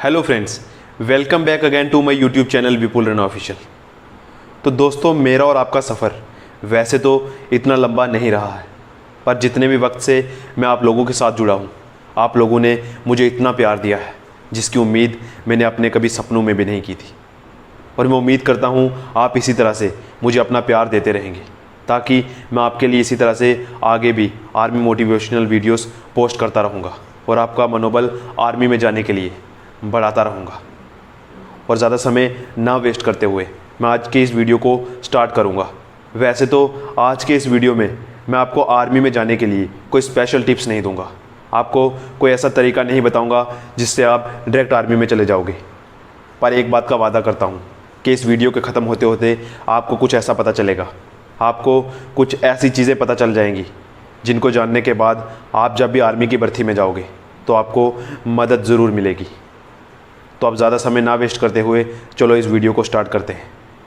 Hello friends, welcome back again to my YouTube channel Vipul Raina official. तो दोस्तों, मेरा और आपका सफ़र वैसे तो इतना लंबा नहीं रहा है, पर जितने भी वक्त से मैं आप लोगों के साथ जुड़ा हूँ, आप लोगों ने मुझे इतना प्यार दिया है जिसकी उम्मीद मैंने अपने कभी सपनों में भी नहीं की थी। और मैं उम्मीद करता हूँ आप इसी तरह से मुझे अपना प्यार देते रहेंगे, ताकि मैं आपके लिए इसी तरह से आगे भी आर्मी मोटिवेशनल वीडियोस पोस्ट करता रहूँगा और आपका मनोबल आर्मी में जाने के लिए बढ़ाता रहूँगा। और ज़्यादा समय ना वेस्ट करते हुए मैं आज के इस वीडियो को स्टार्ट करूँगा। वैसे तो आज के इस वीडियो में मैं आपको आर्मी में जाने के लिए कोई स्पेशल टिप्स नहीं दूँगा, आपको कोई ऐसा तरीका नहीं बताऊँगा जिससे आप डायरेक्ट आर्मी में चले जाओगे। पर एक बात का वादा करता हूँ कि इस वीडियो के ख़त्म होते होते आपको कुछ ऐसा पता चलेगा, आपको कुछ ऐसी चीज़ें पता चल जाएंगी जिनको जानने के बाद आप जब भी आर्मी की भर्ती में जाओगे तो आपको मदद ज़रूर मिलेगी। तो अब ज़्यादा समय ना वेस्ट करते हुए चलो इस वीडियो को स्टार्ट करते हैं।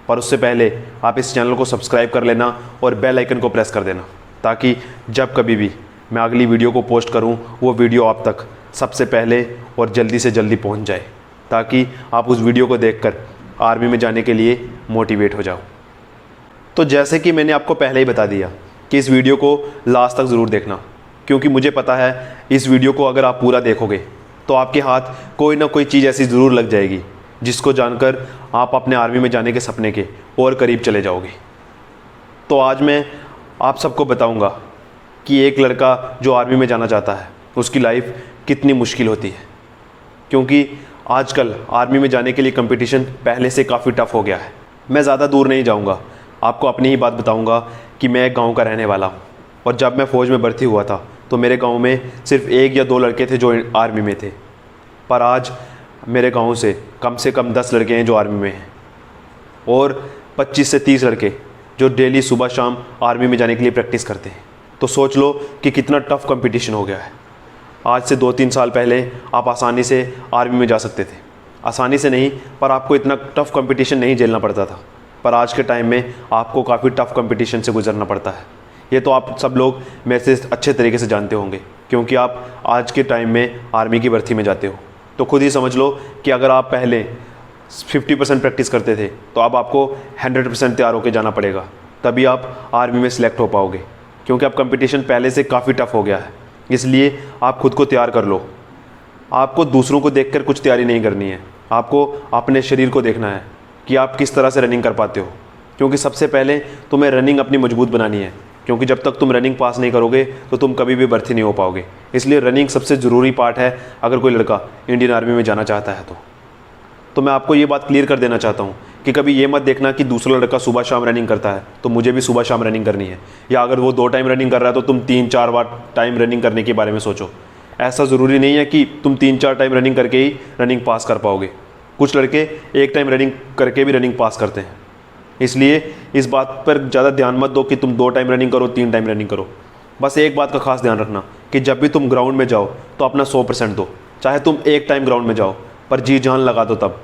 पर उससे पहले आप इस चैनल को सब्सक्राइब कर लेना और बेल आइकन को प्रेस कर देना, ताकि जब कभी भी मैं अगली वीडियो को पोस्ट करूं वो वीडियो आप तक सबसे पहले और जल्दी से जल्दी पहुंच जाए, ताकि आप उस वीडियो को देखकर आर्मी में जाने के लिए मोटिवेट हो जाओ। तो जैसे कि मैंने आपको पहले ही बता दिया कि इस वीडियो को लास्ट तक ज़रूर देखना, क्योंकि मुझे पता है इस वीडियो को अगर आप पूरा देखोगे तो आपके हाथ कोई ना कोई चीज़ ऐसी ज़रूर लग जाएगी जिसको जानकर आप अपने आर्मी में जाने के सपने के और करीब चले जाओगे। तो आज मैं आप सबको बताऊंगा कि एक लड़का जो आर्मी में जाना चाहता है उसकी लाइफ कितनी मुश्किल होती है, क्योंकि आजकल आर्मी में जाने के लिए कंपटीशन पहले से काफ़ी टफ हो गया है। मैं ज़्यादा दूर नहीं जाऊँगा, आपको अपनी ही बात बताऊँगा कि मैं एक गाँव का रहने वाला हूँ और जब मैं फ़ौज में भर्ती हुआ था तो मेरे गांव में सिर्फ 1 या 2 लड़के थे जो आर्मी में थे, पर आज मेरे गांव से कम 10 लड़के हैं जो आर्मी में हैं और 25 से 30 लड़के जो डेली सुबह शाम आर्मी में जाने के लिए प्रैक्टिस करते हैं। तो सोच लो कि कितना टफ़ कंपटीशन हो गया है। आज से 2-3 साल पहले आप आसानी से आर्मी में जा सकते थे, आसानी से नहीं, पर आपको इतना टफ़ कंपटीशन नहीं झेलना पड़ता था। पर आज के टाइम में आपको काफ़ी टफ़ कंपटीशन से गुजरना पड़ता है। ये तो आप सब लोग मेरे से अच्छे तरीके से जानते होंगे, क्योंकि आप आज के टाइम में आर्मी की भर्ती में जाते हो। तो खुद ही समझ लो कि अगर आप पहले 50% प्रैक्टिस करते थे तो अब आपको 100% तैयार होकर जाना पड़ेगा, तभी आप आर्मी में सिलेक्ट हो पाओगे, क्योंकि अब कंपटीशन पहले से काफ़ी टफ हो गया है। इसलिए आप खुद को तैयार कर लो। आपको दूसरों को देखकर कुछ तैयारी नहीं करनी है, आपको अपने शरीर को देखना है कि आप किस तरह से रनिंग कर पाते हो, क्योंकि सबसे पहले तुम्हें रनिंग अपनी मजबूत बनानी है, क्योंकि जब तक तुम रनिंग पास नहीं करोगे तो तुम कभी भी भर्ती नहीं हो पाओगे। इसलिए रनिंग सबसे ज़रूरी पार्ट है अगर कोई लड़का इंडियन आर्मी में जाना चाहता है तो मैं आपको ये बात क्लियर कर देना चाहता हूँ कि कभी ये मत देखना कि दूसरा लड़का सुबह शाम रनिंग करता है तो मुझे भी सुबह शाम रनिंग करनी है, या अगर वो 2 टाइम रनिंग कर रहा है तो तुम 3-4 बार टाइम रनिंग करने के बारे में सोचो। ऐसा ज़रूरी नहीं है कि तुम 3-4 टाइम रनिंग करके ही रनिंग पास कर पाओगे। कुछ लड़के 1 टाइम रनिंग करके भी रनिंग पास करते हैं। इसलिए इस बात पर ज़्यादा ध्यान मत दो कि तुम 2 टाइम रनिंग करो, 3 टाइम रनिंग करो। बस एक बात का खास ध्यान रखना कि जब भी तुम ग्राउंड में जाओ तो अपना 100% दो। चाहे तुम 1 टाइम ग्राउंड में जाओ, पर जी जान लगा दो। तब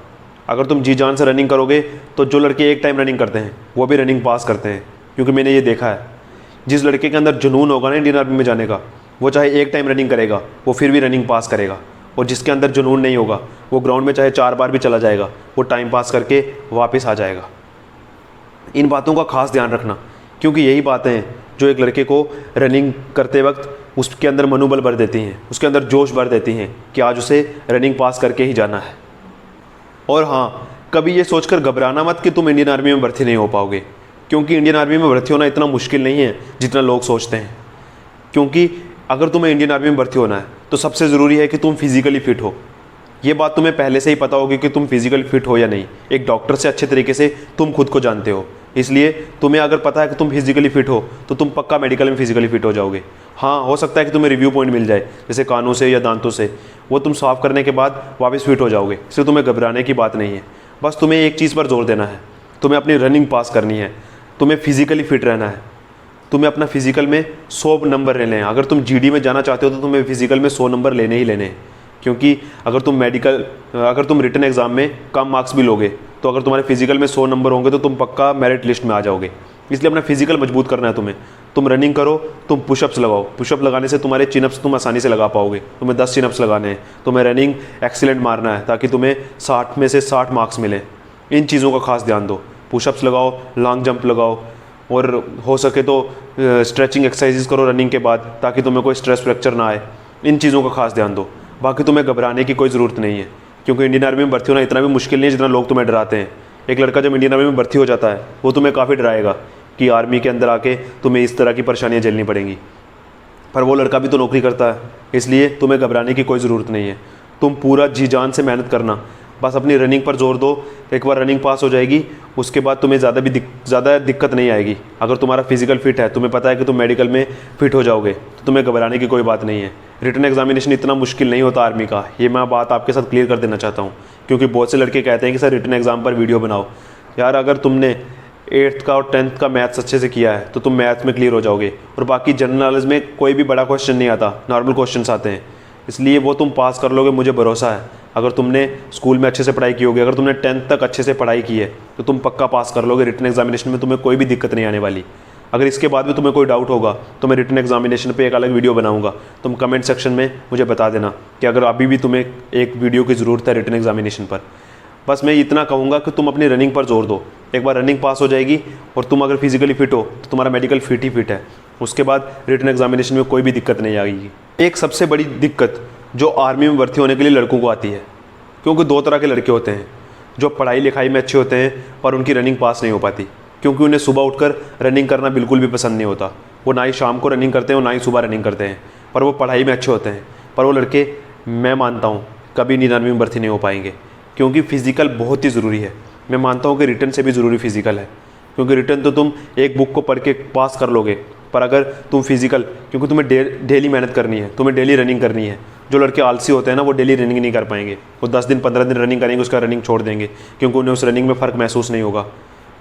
अगर तुम जी जान से रनिंग करोगे तो जो लड़के 1 टाइम रनिंग करते हैं वो भी रनिंग पास करते हैं, क्योंकि मैंने ये देखा है। जिस लड़के के अंदर जुनून होगा ना इंडियन आर्मी में जाने का, वो चाहे 1 टाइम रनिंग करेगा वो फिर भी रनिंग पास करेगा। और जिसके अंदर जुनून नहीं होगा वो ग्राउंड में चाहे 4 बार भी चला जाएगा, वो टाइम पास करके वापस आ जाएगा। इन बातों का खास ध्यान रखना, क्योंकि यही बातें हैं जो एक लड़के को रनिंग करते वक्त उसके अंदर मनोबल भर देती हैं, उसके अंदर जोश भर देती हैं कि आज उसे रनिंग पास करके ही जाना है। और हाँ, कभी ये सोचकर घबराना मत कि तुम इंडियन आर्मी में भर्ती नहीं हो पाओगे, क्योंकि इंडियन आर्मी में भर्ती होना इतना मुश्किल नहीं है जितना लोग सोचते हैं। क्योंकि अगर तुम्हें इंडियन आर्मी में भर्ती होना है तो सबसे ज़रूरी है कि तुम फिज़िकली फ़िट हो। ये बात तुम्हें पहले से ही पता होगी कि तुम फिज़िकली फ़िट हो या नहीं। एक डॉक्टर से अच्छे तरीके से तुम खुद को जानते हो, इसलिए तुम्हें अगर पता है कि तुम फिज़िकली फ़िट हो तो तुम पक्का मेडिकल में फिज़िकली फ़िट हो जाओगे। हाँ, हो सकता है कि तुम्हें रिव्यू पॉइंट मिल जाए, जैसे कानों से या दांतों से, वो तुम साफ़ करने के बाद वापस फिट हो जाओगे। इसलिए तुम्हें घबराने की बात नहीं है। बस तुम्हें एक चीज़ पर जोर देना है, तुम्हें अपनी रनिंग पास करनी है, तुम्हें फिज़िकली फ़िट रहना है, तुम्हें अपना फिज़िकल में 100 नंबर लेने हैं। अगर तुम जीडी में जाना चाहते हो तो तुम्हें फिज़िकल में 100 नंबर लेने ही लेने हैं, क्योंकि अगर तुम रिटन एग्ज़ाम में कम मार्क्स भी लोगे तो अगर तुम्हारे फिज़िकल में 100 नंबर होंगे तो तुम पक्का मेरिट लिस्ट में आ जाओगे। इसलिए अपना फिज़िकल मजबूत करना है तुम्हें। तुम रनिंग करो, तुम पुशअप्स लगाओ, पुशअप लगाने से तुम्हारे चिनअप्स तुम आसानी से लगा पाओगे। तुम्हें 10 चिनअप्स लगाने हैं, तुम्हें रनिंग एक्सीलेंट मारना है ताकि तुम्हें 60 में से 60 मार्क्स मिले। इन चीज़ों का खास ध्यान दो। पुशअप्स लगाओ, लॉन्ग जंप लगाओ, और हो सके तो स्ट्रेचिंग एक्सरसाइजेस करो रनिंग के बाद ताकि तुम्हें कोई स्ट्रेस फ्रैक्चर ना आए। इन चीज़ों का खास ध्यान दो। बाकी तुम्हें घबराने की कोई ज़रूरत नहीं है, क्योंकि इंडियन आर्मी में भर्ती होना इतना भी मुश्किल नहीं है जितना लोग तुम्हें डराते हैं। एक लड़का जब इंडियन आर्मी में भर्ती हो जाता है वो तुम्हें काफ़ी डराएगा कि आर्मी के अंदर आके तुम्हें इस तरह की परेशानियाँ झेलनी पड़ेंगी, पर वो लड़का भी तो नौकरी करता है, इसलिए तुम्हें घबराने की कोई ज़रूरत नहीं है। तुम पूरा जी जान से मेहनत करना, बस अपनी रनिंग पर जोर दो। एक बार रनिंग पास हो जाएगी उसके बाद तुम्हें ज़्यादा दिक्कत नहीं आएगी। अगर तुम्हारा फिजिकल फिट है, तुम्हें पता है कि तुम मेडिकल में फिट हो जाओगे, तो तुम्हें घबराने की कोई बात नहीं है। रिटन एग्जामिनेशन इतना मुश्किल नहीं होता आर्मी का, ये मैं बात आपके साथ क्लियर कर देना चाहता हूँ, क्योंकि बहुत से लड़के कहते हैं कि सर रिटन एग्जाम पर वीडियो बनाओ। यार अगर तुमने 8th का और 10th का मैथ्स अच्छे से किया है तो तुम मैथ्स में क्लियर हो जाओगे, और बाकी जनरल नॉलेज में कोई भी बड़ा क्वेश्चन नहीं आता, नॉर्मल क्वेश्चंस आते हैं, इसलिए वो तुम पास कर लोगे, मुझे भरोसा है। अगर तुमने स्कूल में अच्छे से पढ़ाई की होगी, अगर तुमने 10th तक अच्छे से पढ़ाई की है तो तुम पक्का पास कर लोगे। रिटन एग्जामिनेशन में तुम्हें कोई भी दिक्कत नहीं आने वाली। अगर इसके बाद भी तुम्हें कोई डाउट होगा तो मैं रिटन एग्जामिनेशन पे एक अलग वीडियो बनाऊंगा, तुम कमेंट सेक्शन में मुझे बता देना कि अगर अभी भी तुम्हें एक वीडियो की ज़रूरत है रिटन एग्जामिनेशन पर। बस मैं इतना कहूँगा कि तुम अपनी रनिंग पर जोर दो। एक बार रनिंग पास हो जाएगी और तुम अगर फिजिकली फिट हो तो तुम्हारा मेडिकल फिट ही फिट है, उसके बाद रिटन एग्जामिनेशन में कोई भी दिक्कत नहीं आएगी। एक सबसे बड़ी दिक्कत जो आर्मी में भर्ती होने के लिए लड़कों को आती है, क्योंकि 2 तरह के लड़के होते हैं, जो पढ़ाई लिखाई में अच्छे होते हैं पर उनकी रनिंग पास नहीं हो पाती, क्योंकि उन्हें सुबह उठकर रनिंग करना बिल्कुल भी पसंद नहीं होता। वो ना ही शाम को रनिंग करते हैं और ना ही सुबह रनिंग करते हैं, पर वो पढ़ाई में अच्छे होते हैं। पर वो लड़के मैं मानता हूँ कभी इंडियन आर्मी में भर्ती नहीं हो पाएंगे, क्योंकि फ़िज़िकल बहुत ही ज़रूरी है। मैं मानता हूँ कि रिटन से भी ज़रूरी फ़िज़िकल है, क्योंकि रिटन तो तुम एक बुक को पढ़ के पास कर लोगे, पर अगर तुम फिजिकल, क्योंकि तुम्हें डेली मेहनत करनी है, तुम्हें डेली रनिंग करनी है। जो लड़के आलसी होते हैं ना, वो डेली रनिंग नहीं कर पाएंगे, वो 10 दिन 15 दिन रनिंग करेंगे, उसका रनिंग छोड़ देंगे, क्योंकि उन्हें उस रनिंग में फ़र्क महसूस नहीं होगा।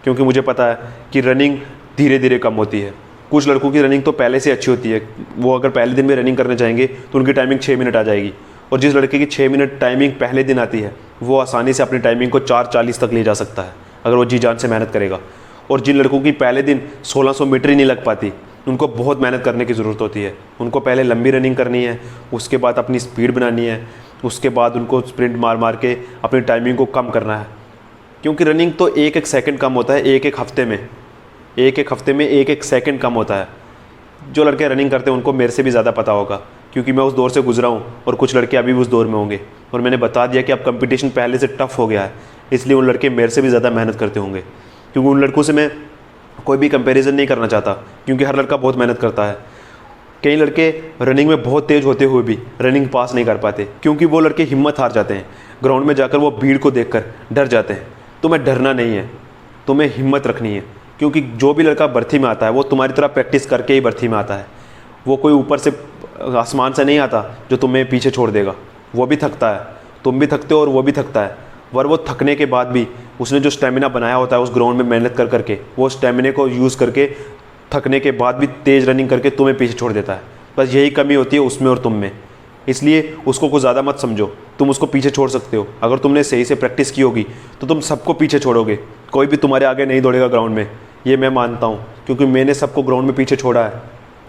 क्योंकि मुझे पता है कि रनिंग धीरे धीरे कम होती है। कुछ लड़कों की रनिंग तो पहले से अच्छी होती है, वो अगर पहले दिन में रनिंग करने जाएंगे तो उनकी टाइमिंग 6 मिनट आ जाएगी, और जिस लड़के की 6 मिनट टाइमिंग पहले दिन आती है वो आसानी से अपनी टाइमिंग को 4:40 तक ले जा सकता है, अगर वो जी जान से मेहनत करेगा। और जिन लड़कों की पहले दिन 1600 मीटर ही नहीं लग पाती, उनको बहुत मेहनत करने की ज़रूरत होती है। उनको पहले लंबी रनिंग करनी है, उसके बाद अपनी स्पीड बनानी है, उसके बाद उनको स्प्रिंट मार मार के अपनी टाइमिंग को कम करना है, क्योंकि रनिंग तो एक एक सेकंड कम होता है, एक एक हफ्ते में एक एक सेकंड कम होता है। जो लड़के रनिंग करते हैं उनको मेरे से भी ज़्यादा पता होगा, क्योंकि मैं उस दौर से गुजरा हूँ, और कुछ लड़के अभी भी उस दौर में होंगे। और मैंने बता दिया कि अब कंपटीशन पहले से टफ हो गया है, इसलिए उन लड़के मेरे से भी ज़्यादा मेहनत करते होंगे। क्योंकि उन लड़कों से मैं कोई भी कंपैरिजन नहीं करना चाहता, क्योंकि हर लड़का बहुत मेहनत करता है। कई लड़के रनिंग में बहुत तेज़ होते हुए भी रनिंग पास नहीं कर पाते, क्योंकि वो लड़के हिम्मत हार जाते हैं। ग्राउंड में जाकर वो भीड़ को देखकर डर जाते हैं। तुम्हें डरना नहीं है, तुम्हें हिम्मत रखनी है, क्योंकि जो भी लड़का भर्ती में आता है वो तुम्हारी तरह प्रैक्टिस करके ही भर्ती में आता है। वो कोई ऊपर से आसमान से नहीं आता जो तुम्हें पीछे छोड़ देगा। वो भी थकता है, तुम भी थकते हो और वो भी थकता है, पर वो थकने के बाद भी उसने जो स्टेमिना बनाया होता है उस ग्राउंड में मेहनत कर करके, वो स्टेमिना को यूज़ करके थकने के बाद भी तेज़ रनिंग करके तुम्हें पीछे छोड़ देता है। बस यही कमी होती है उसमें और तुम में, इसलिए उसको कुछ ज़्यादा मत समझो। तुम उसको पीछे छोड़ सकते हो, अगर तुमने सही से प्रैक्टिस की होगी तो तुम सबको पीछे छोड़ोगे। कोई भी तुम्हारे आगे नहीं दौड़ेगा ग्राउंड में, ये मैं मानता हूँ, क्योंकि मैंने सबको ग्राउंड में पीछे छोड़ा है।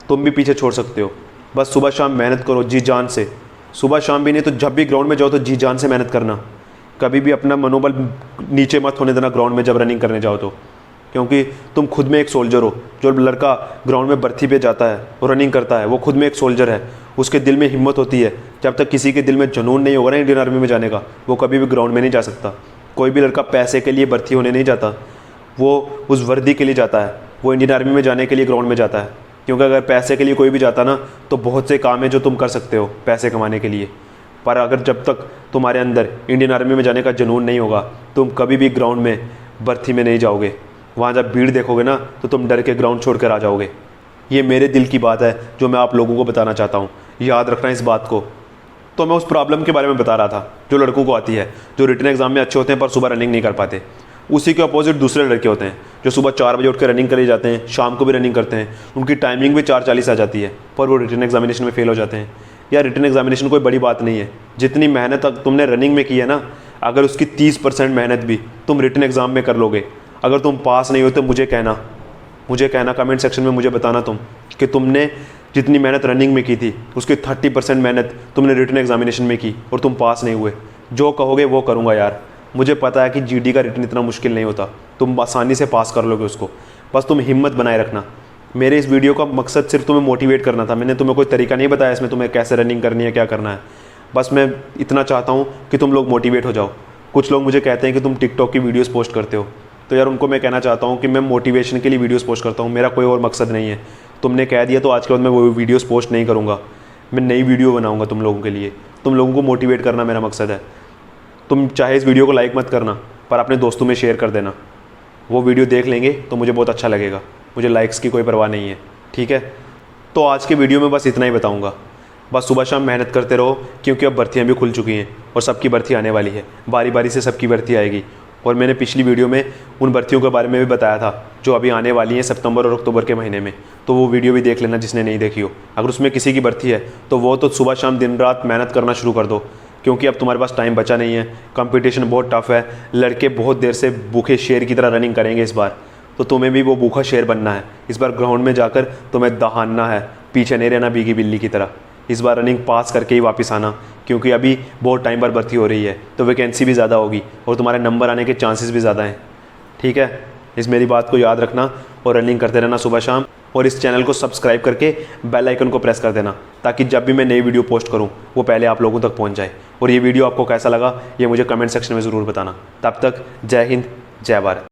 तुम भी पीछे छोड़ सकते हो। बस सुबह शाम मेहनत करो जी जान से। सुबह शाम भी नहीं तो जब भी ग्राउंड में जाओ तो जी जान से मेहनत करना। कभी भी अपना मनोबल नीचे मत होने देना ग्राउंड में जब रनिंग करने जाओ तो, क्योंकि तुम खुद में एक सोल्जर हो। जो लड़का ग्राउंड में भर्ती पे जाता है और रनिंग करता है वो खुद में एक सोल्जर है। उसके दिल में हिम्मत होती है। जब तक किसी के दिल में जुनून नहीं होगा ना इंडियन आर्मी में जाने का, वो कभी भी ग्राउंड में नहीं जा सकता। कोई भी लड़का पैसे के लिए भर्ती होने नहीं जाता, वो उस वर्दी के लिए जाता है। वो इंडियन आर्मी में जाने के लिए ग्राउंड में जाता है, क्योंकि अगर पैसे के लिए कोई भी जाता ना तो बहुत से काम है जो तुम कर सकते हो पैसे कमाने के लिए। पर अगर जब तक तुम्हारे अंदर इंडियन आर्मी में जाने का जुनून नहीं होगा, तुम कभी भी ग्राउंड में भर्ती में नहीं जाओगे। वहाँ जब भीड़ देखोगे ना तो तुम डर के ग्राउंड छोड़ कर आ जाओगे। ये मेरे दिल की बात है जो मैं आप लोगों को बताना चाहता हूँ, याद रखना इस बात को। तो मैं उस प्रॉब्लम के बारे में बता रहा था जो लड़कों को आती है, जो रिटन एग्जाम में अच्छे होते हैं पर सुबह रनिंग नहीं कर पाते। उसी के अपोजिट दूसरे लड़के होते हैं जो सुबह 4 बजे उठ कर रनिंग करे जाते हैं, शाम को भी रनिंग करते हैं, उनकी टाइमिंग भी 4:40 आ जाती है, पर वो रिटन एग्जामिनेशन में फेल हो जाते हैं। या रिटन एग्जामिनेशन कोई बड़ी बात नहीं है। जितनी मेहनत तुमने रनिंग में की है ना, अगर उसकी 30% मेहनत भी तुम रिटन एग्ज़ाम में कर लोगे, अगर तुम पास नहीं हो तो मुझे कहना, मुझे कहना कमेंट सेक्शन में, मुझे बताना तुम कि तुमने जितनी मेहनत रनिंग में की थी उसकी 30% मेहनत तुमने रिटन एग्जामिनेशन में की और तुम पास नहीं हुए। जो कहोगे वो करूँगा यार। मुझे पता है कि जीडी का रिटन इतना मुश्किल नहीं होता, तुम आसानी से पास कर लोगे उसको। बस तुम हिम्मत बनाए रखना। मेरे इस वीडियो का मकसद सिर्फ तुम्हें मोटिवेट करना था। मैंने तुम्हें कोई तरीका नहीं बताया इसमें तुम्हें कैसे रनिंग करनी है, क्या करना है। बस मैं इतना चाहता हूँ कि तुम लोग मोटिवेट हो जाओ। कुछ लोग मुझे कहते हैं कि तुम टिकटॉक की वीडियोस पोस्ट करते हो, तो यार उनको मैं कहना चाहता हूँ कि मैं मोटिवेशन के लिए वीडियोस पोस्ट करता हूँ, मेरा कोई और मकसद नहीं है। तुमने कह दिया तो आज के बाद मैं वो वीडियोस पोस्ट नहीं करूँगा। मैं नई वीडियो बनाऊँगा तुम लोगों के लिए। तुम लोगों को मोटिवेट करना मेरा मकसद है। तुम चाहे इस वीडियो को लाइक मत करना, पर अपने दोस्तों में शेयर कर देना। वो वीडियो देख लेंगे तो मुझे बहुत अच्छा लगेगा। मुझे लाइक्स की कोई परवाह नहीं है, ठीक है। तो आज के वीडियो में बस इतना ही बताऊँगा। बस सुबह शाम मेहनत करते रहो, क्योंकि अब भर्तियाँ भी खुल चुकी हैं और सबकी भर्ती आने वाली है। बारी बारी से सबकी भर्ती आएगी। और मैंने पिछली वीडियो में उन भर्तियों के बारे में भी बताया था जो अभी आने वाली हैं सितंबर और अक्टूबर के महीने में। तो वो वीडियो भी देख लेना जिसने नहीं देखी हो। अगर उसमें किसी की भर्ती है तो वो तो सुबह शाम दिन रात मेहनत करना शुरू कर दो, क्योंकि अब तुम्हारे पास टाइम बचा नहीं है। कंपटीशन बहुत टफ है। लड़के बहुत देर से भूखे शेर की तरह रनिंग करेंगे इस बार, तो तुम्हें भी वो भूखा शेर बनना है। इस बार ग्राउंड में जाकर तुम्हें दहाड़ना है, पीछे नहीं रहना भीगी बिल्ली की तरह। इस बार रनिंग पास करके ही वापस आना, क्योंकि अभी बहुत टाइम पर भर्ती हो रही है तो वैकेंसी भी ज़्यादा होगी और तुम्हारे नंबर आने के चांसेस भी ज़्यादा हैं, ठीक है। इस मेरी बात को याद रखना और रनिंग करते रहना सुबह शाम। और इस चैनल को सब्सक्राइब करके बेल आइकन को प्रेस कर देना, ताकि जब भी मैं नई वीडियो पोस्ट करूं वो पहले आप लोगों तक पहुंच जाए। और ये वीडियो आपको कैसा लगा ये मुझे कमेंट सेक्शन में ज़रूर बताना। तब तक जय हिंद, जय भारत।